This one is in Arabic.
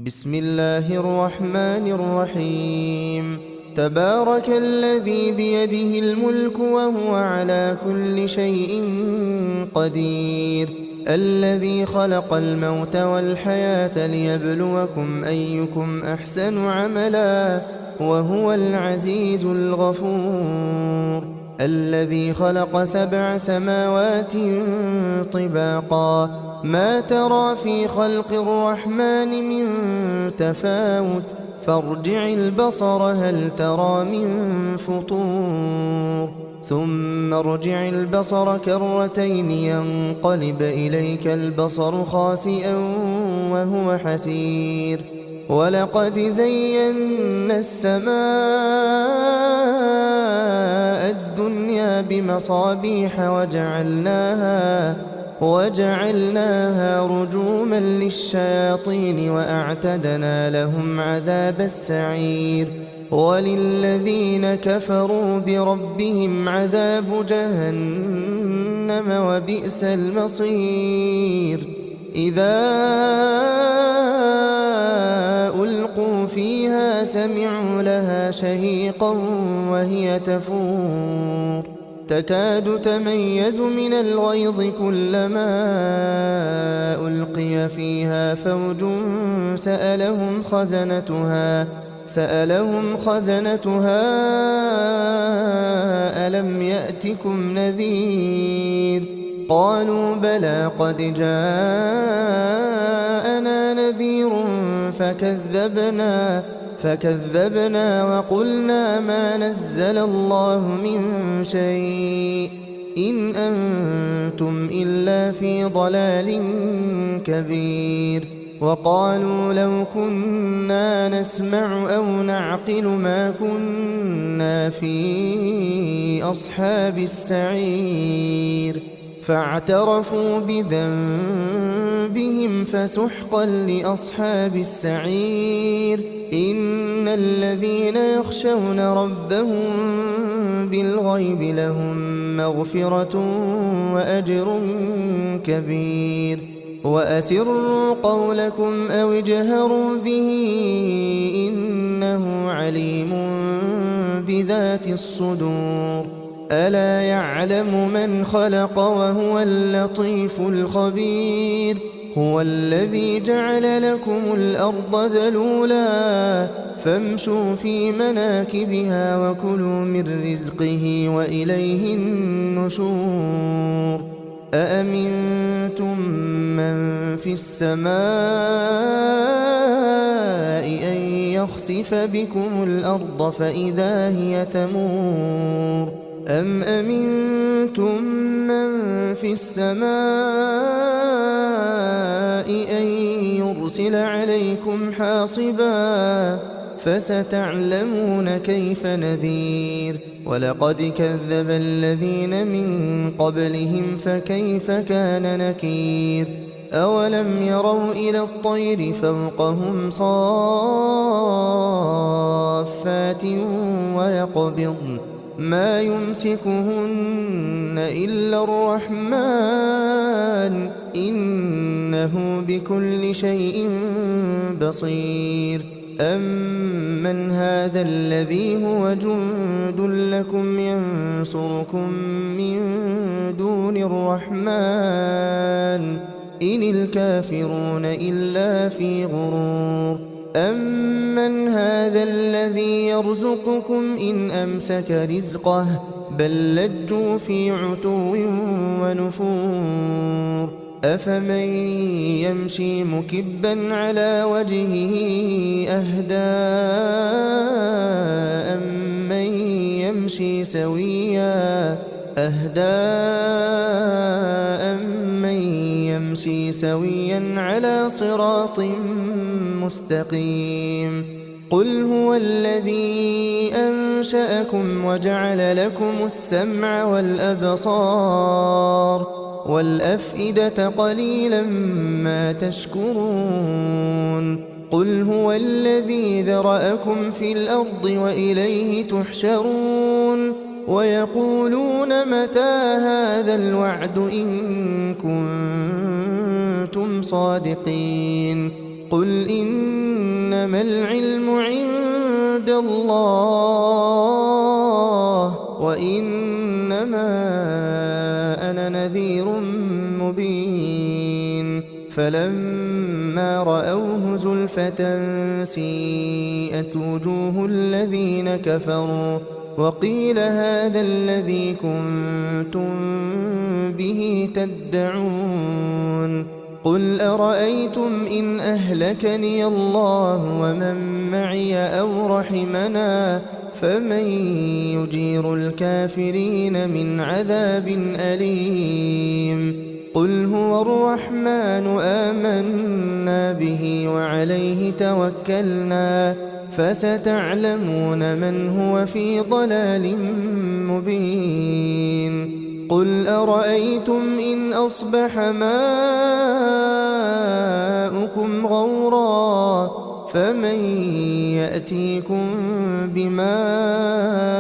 بسم الله الرحمن الرحيم. تبارك الذي بيده الملك وهو على كل شيء قدير، الذي خلق الموت والحياة ليبلوكم أيكم أحسن عملا وهو العزيز الغفور، الذي خلق 7 سماوات طباقا ما ترى في خلق الرحمن من تفاوت فارجع البصر هل ترى من فطور ثم ارجع البصر كرتين ينقلب إليك البصر خاسئا وهو حسير، ولقد زينا السماء الدنيا بمصابيح وجعلناها رجوما للشياطين وأعتدنا لهم عذاب السعير، وللذين كفروا بربهم عذاب جهنم وبئس المصير. إذا ألقوا فيها سمعوا لها شهيقا وهي تفور تكاد تميز من الغيظ كلما ألقي فيها فوج سألهم خزنتها ألم يأتكم نذير؟ قالوا بلى قد جاءنا نذير فكذبنا وقلنا ما نزل الله من شيء إن أنتم إلا في ضلال كبير. وقالوا لو كنا نسمع أو نعقل ما كنا في أصحاب السعير، فاعترفوا بذنبهم فسحقا لأصحاب السعير. إن الذين يخشون ربهم بالغيب لهم مغفرة وأجر كبير. وأسروا قولكم أو اجهروا به إنه عليم بذات الصدور. ألا يعلم من خلق وهو اللطيف الخبير. هو الذي جعل لكم الأرض ذلولا فامشوا في مناكبها وكلوا من رزقه وإليه النشور. أأمنتم من في السماء أن يخسف بكم الأرض فإذا هي تمور أم أمنتم من في السماء أن يرسل عليكم حاصبا فستعلمون كيف نذير. ولقد كذب الذين من قبلهم فكيف كان نكير. أولم يروا إلى الطير فوقهم صافات ويقبضن ما يمسكهن إلا الرحمن إنه بكل شيء بصير. أمن هذا الذي هو جند لكم ينصركم من دون الرحمن إن الكافرون إلا في غرور. أمن هذا الذي يرزقكم إن أمسك رزقه بل لجوا في عتو ونفور. أفمن يمشي مكبا على وجهه أهدى أمن يمشي سويا على صراط مستقيم. قل هو الذي أنشأكم وجعل لكم السمع والأبصار والأفئدة قليلا ما تشكرون. قل هو الذي ذرأكم في الأرض وإليه تحشرون. ويقولون متى هذا الوعد إن كنتم صادقين. قل إن إنما العلم عند الله وإنما أنا نذير مبين فلما رأوه زلفة سيئت وجوه الذين كفروا وقيل هذا الذي كنتم به تدعون قل أرأيتم إن أهلكني الله ومن معي أو رحمنا فمن يجير الكافرين من عذاب أليم قل هو الرحمن آمنا به وعليه توكلنا فستعلمون من هو في ضلال مبين قل أرأيتم إن أصبح ماؤكم غورا فمن يأتيكم بماء